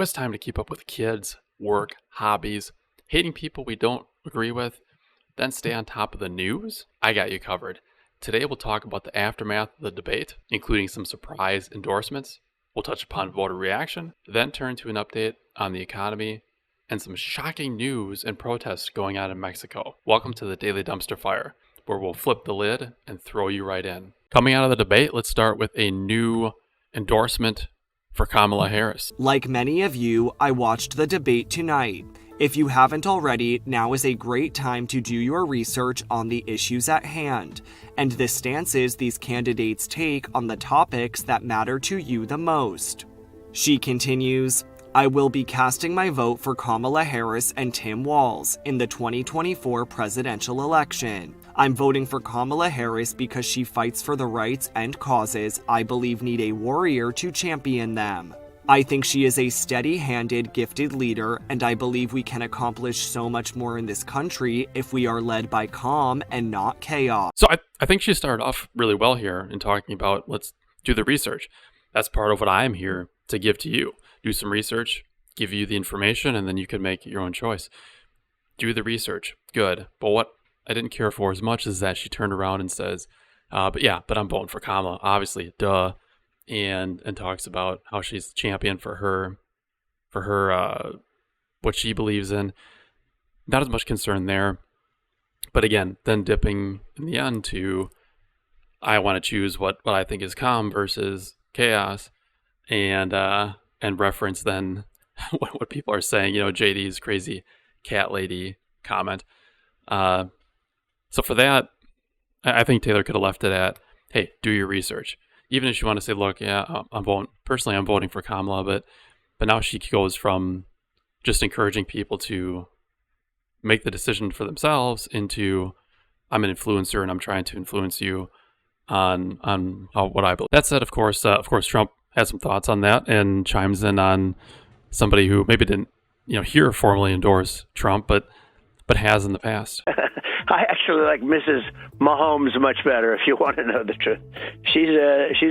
It's time to keep up with kids, work, hobbies, hating people we don't agree with, then stay on top of the news? I got you covered. Today we'll talk about the aftermath of the debate, including some surprise endorsements. We'll touch upon voter reaction, then turn to an update on the economy and some shocking news and protests going on in Mexico. Welcome to the Daily Dumpster Fire, where we'll flip the lid and throw you right in. Coming out of the debate, let's start with a new endorsement for Kamala Harris. Like many of you, I watched the debate tonight. If you haven't already, now is a great time to do your research on the issues at hand and the stances these candidates take on the topics that matter to you the most. She continues, I will be casting my vote for Kamala Harris and Tim Walz in the 2024 presidential election. I'm voting for Kamala Harris because she fights for the rights and causes I believe need a warrior to champion them. I think she is a steady-handed, gifted leader, and I believe we can accomplish so much more in this country if we are led by calm and not chaos. So I think she started off really well here in talking about let's do the research. That's part of what I'm here to give to you. Do some research, give you the information, and then you can make your own choice. Do the research. Good. But what I didn't care for as much is that she turned around and says, but I'm voting for Kamala. Obviously, duh. And talks about how she's the champion for her what she believes in. Not as much concern there. But again, then dipping in the end to I want to choose what I think is calm versus chaos, and reference then what people are saying, JD's crazy cat lady comment. So for that, I think Taylor could have left it at, hey, do your research. Even if you want to say, look, yeah, I'm voting for Kamala, but now she goes from just encouraging people to make the decision for themselves into I'm an influencer and I'm trying to influence you on what I believe. That said, of course, Trump has some thoughts on that and chimes in on somebody who maybe didn't, hear formally endorse Trump, but has in the past. I actually like Mrs. Mahomes much better, if you want to know the truth. She's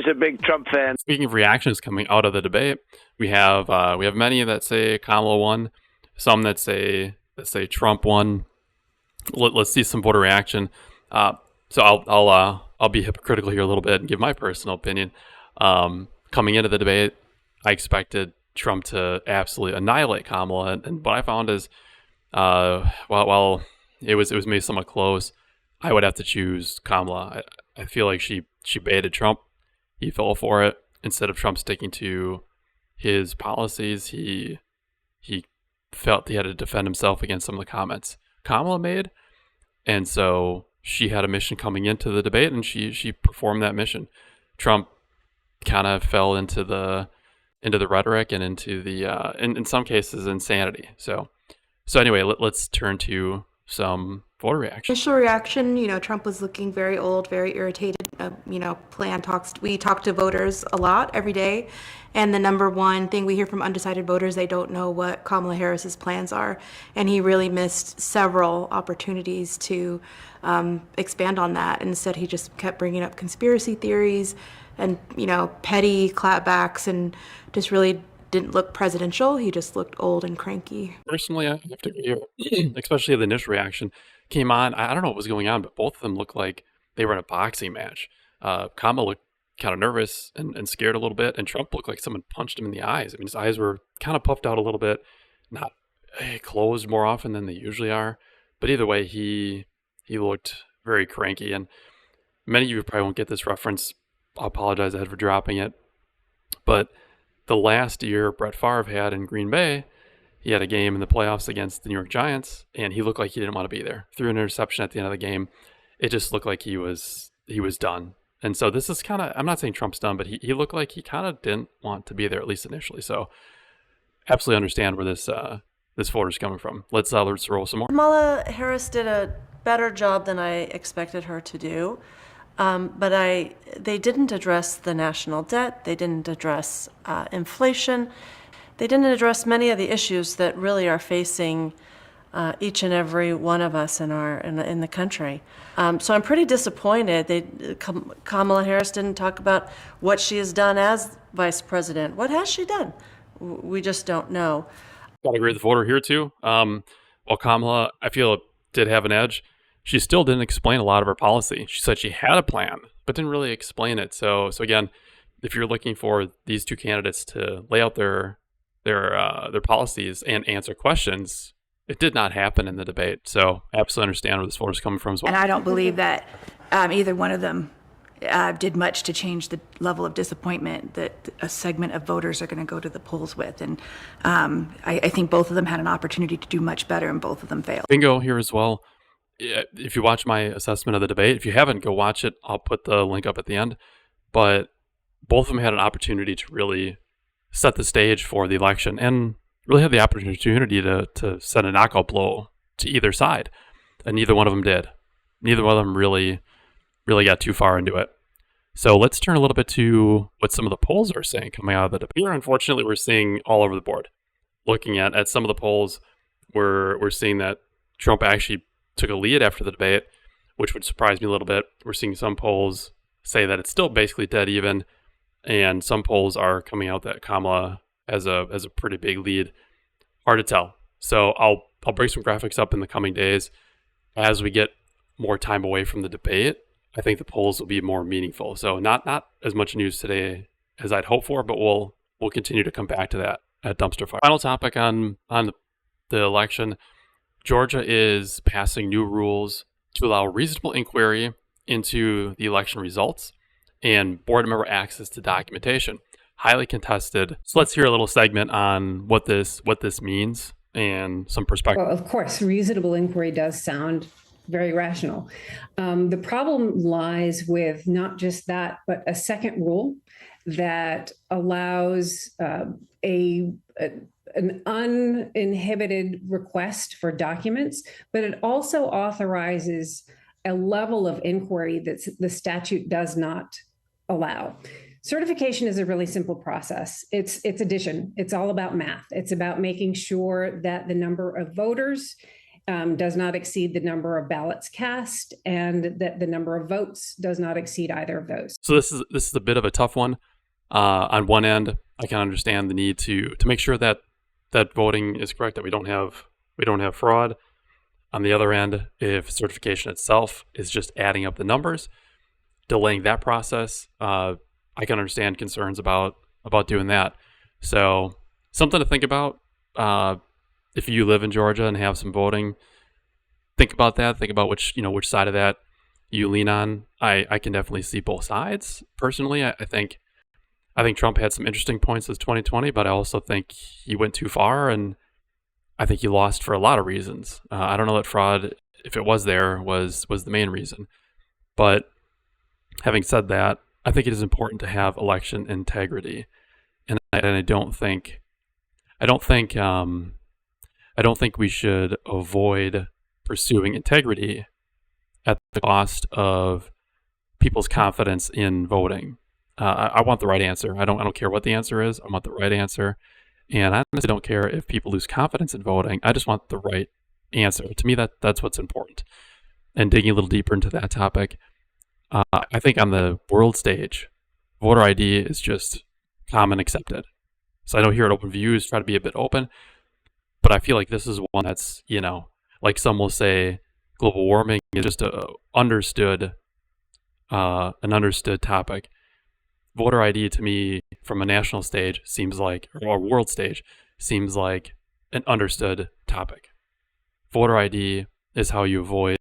a big Trump fan. Speaking of reactions coming out of the debate, we have many that say Kamala won, some that say Trump won. Let's see some voter reaction. So I'll be hypocritical here a little bit and give my personal opinion. Coming into the debate, I expected Trump to absolutely annihilate Kamala, and what I found is, while it was maybe somewhat close, I would have to choose Kamala. I feel like she baited Trump. He fell for it. Instead of Trump sticking to his policies, he felt he had to defend himself against some of the comments Kamala made. And so she had a mission coming into the debate, and she performed that mission. Trump kind of fell into the rhetoric and into the in some cases insanity. So anyway, let's turn to some voter reaction. Initial reaction, Trump was looking very old, very irritated. We talk to voters a lot every day. And the number one thing we hear from undecided voters, they don't know what Kamala Harris's plans are. And he really missed several opportunities to expand on that. Instead, he just kept bringing up conspiracy theories and, petty clapbacks and just really didn't look presidential. He just looked old and cranky. Personally, I have to agree here, especially the initial reaction came on. I don't know what was going on, but both of them looked like they were in a boxing match. Kamala looked kind of nervous and scared a little bit, and Trump looked like someone punched him in the eyes. I mean, his eyes were kind of puffed out a little bit, not closed more often than they usually are. But either way, he looked very cranky, and many of you probably won't get this reference. I apologize ahead for dropping it, but the last year Brett Favre had in Green Bay, he had a game in the playoffs against the New York Giants, and he looked like he didn't want to be there. Threw an interception at the end of the game. It just looked like he was done. And so this is kind of, I'm not saying Trump's done, but he looked like he kind of didn't want to be there, at least initially. So absolutely understand where this voter's coming from. Let's roll some more. Kamala Harris did a better job than I expected her to do. But they didn't address the national debt. They didn't address inflation. They didn't address many of the issues that really are facing each and every one of us in the country. So I'm pretty disappointed. Kamala Harris didn't talk about what she has done as vice president. What has she done? We just don't know. Got to agree with the voter here too. While Kamala, I feel, did have an edge, she still didn't explain a lot of her policy. She said she had a plan, but didn't really explain it. So again, if you're looking for these two candidates to lay out their policies and answer questions, it did not happen in the debate. So I absolutely understand where this voter's coming from as well. And I don't believe that either one of them did much to change the level of disappointment that a segment of voters are going to go to the polls with. And I think both of them had an opportunity to do much better, and both of them failed. Bingo here as well. If you watch my assessment of the debate, if you haven't, go watch it. I'll put the link up at the end. But both of them had an opportunity to really set the stage for the election and really had the opportunity to set a knockout blow to either side. And neither one of them did. Neither one of them really got too far into it. So let's turn a little bit to what some of the polls are saying coming out of the debate. Here, unfortunately, we're seeing all over the board. Looking at some of the polls, we're seeing that Trump actually took a lead after the debate, which would surprise me a little bit. We're seeing some polls say that it's still basically dead even, and some polls are coming out that Kamala has a pretty big lead. Hard to tell. So I'll bring some graphics up in the coming days as we get more time away from the debate. I think the polls will be more meaningful. So not as much news today as I'd hoped for, but we'll continue to come back to that at Dumpster Fire. Final topic on the election. Georgia is passing new rules to allow reasonable inquiry into the election results and board member access to documentation. Highly contested. So let's hear a little segment on what this means and some perspective. Well, of course, reasonable inquiry does sound very rational. The problem lies with not just that, but a second rule that allows an uninhibited request for documents, but it also authorizes a level of inquiry that the statute does not allow. Certification is a really simple process. It's addition. It's all about math. It's about making sure that the number of voters does not exceed the number of ballots cast, and that the number of votes does not exceed either of those. So this is a bit of a tough one. On one end, I can understand the need to make sure that voting is correct, that we don't have fraud. On the other end, if certification itself is just adding up the numbers, delaying that process, I can understand concerns about doing that. So something to think about. If you live in Georgia and have some voting, think about that. Think about which side of that you lean on. I can definitely see both sides. Personally, I think Trump had some interesting points as 2020, but I also think he went too far, and I think he lost for a lot of reasons. I don't know that fraud, if it was there, was the main reason. But having said that, I think it is important to have election integrity, and I don't think we should avoid pursuing integrity at the cost of people's confidence in voting. I want the right answer. I don't care what the answer is. I want the right answer. And I honestly don't care if people lose confidence in voting. I just want the right answer. To me, that's what's important. And digging a little deeper into that topic, I think on the world stage, voter ID is just common accepted. So I know here at Open Views try to be a bit open, but I feel like this is one that's, like some will say, global warming is just an understood topic. Voter ID to me, from a national stage, or world stage, seems like an understood topic. Voter ID is how you avoid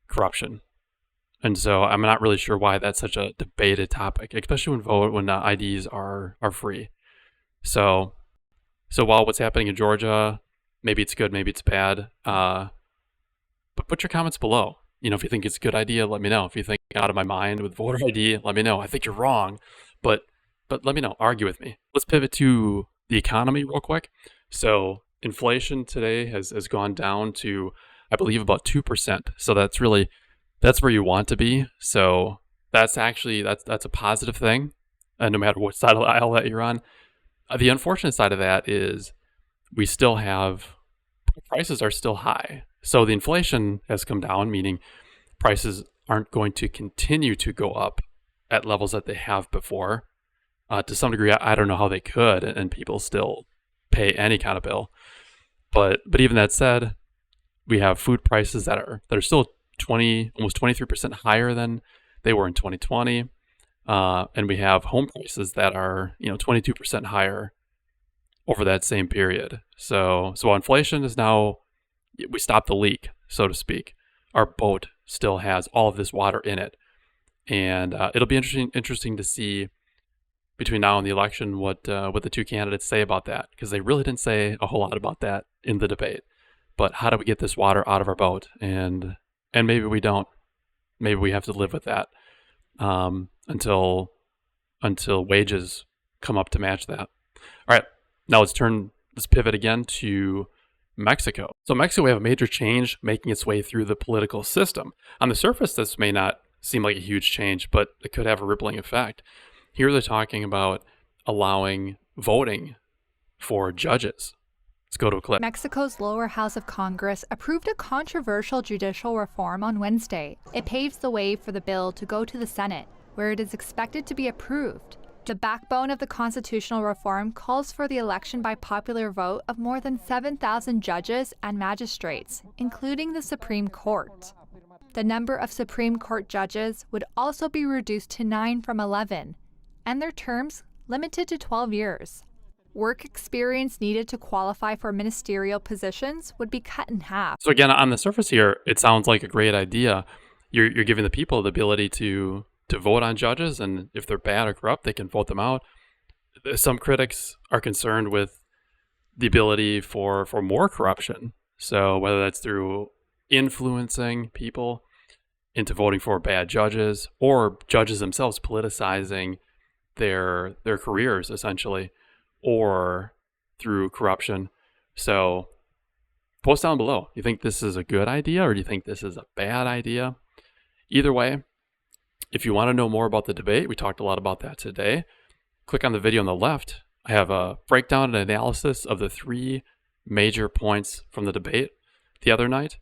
corruption. And so I'm not really sure why that's such a debated topic, especially when IDs are free. So while what's happening in Georgia, maybe it's good, maybe it's bad, but put your comments below. If you think it's a good idea, let me know. If you think out of my mind with voter ID, let me know. I think you're wrong, but let me know. Argue with me. Let's pivot to the economy real quick. So inflation today has gone down to, I believe, about 2%. So that's where you want to be. So that's a positive thing, no matter what side of the aisle that you're on. The unfortunate side of that is prices are still high. So the inflation has come down, meaning prices aren't going to continue to go up at levels that they have before. To some degree, I don't know how they could, and people still pay any kind of bill. But even that said, we have food prices that are still almost 23% higher than they were in 2020, and we have home prices that are 22% higher over that same period. So while inflation is now, we stopped the leak, so to speak, our boat still has all of this water in it, and it'll be interesting to see between now and the election what the two candidates say about that, because they really didn't say a whole lot about that in the debate. But how do we get this water out of our boat? And maybe we don't. Maybe we have to live with that until wages come up to match that. All right, now let's pivot again to Mexico. So Mexico, we have a major change making its way through the political system. On the surface, this may not seem like a huge change, but it could have a rippling effect. Here they're talking about allowing voting for judges. Let's go to a clip. Mexico's lower house of Congress approved a controversial judicial reform on Wednesday. It paves the way for the bill to go to the Senate, where it is expected to be approved. The backbone of the constitutional reform calls for the election by popular vote of more than 7,000 judges and magistrates, including the Supreme Court. The number of Supreme Court judges would also be reduced to 9 from 11, and their terms limited to 12 years. Work experience needed to qualify for ministerial positions would be cut in half. So again, on the surface here, it sounds like a great idea. You're giving the people the ability to vote on judges, and if they're bad or corrupt, they can vote them out. Some critics are concerned with the ability for more corruption. So whether that's through influencing people into voting for bad judges, or judges themselves politicizing their careers, essentially, or through corruption. So post down below. You think this is a good idea, or do you think this is a bad idea? Either way, if you want to know more about the debate, we talked a lot about that today. Click on the video on the left. I have a breakdown and analysis of the 3 major points from the debate the other night.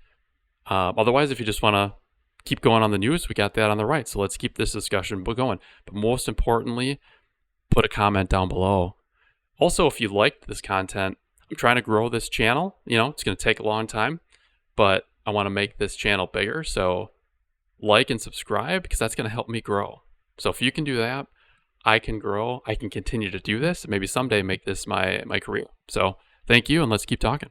Otherwise, if you just want to keep going on the news, we got that on the right. So let's keep this discussion going. But most importantly, put a comment down below. Also, if you liked this content, I'm trying to grow this channel. It's going to take a long time, but I want to make this channel bigger. So like and subscribe, because that's going to help me grow. So if you can do that, I can grow. I can continue to do this, and maybe someday make this my career. So thank you, and let's keep talking.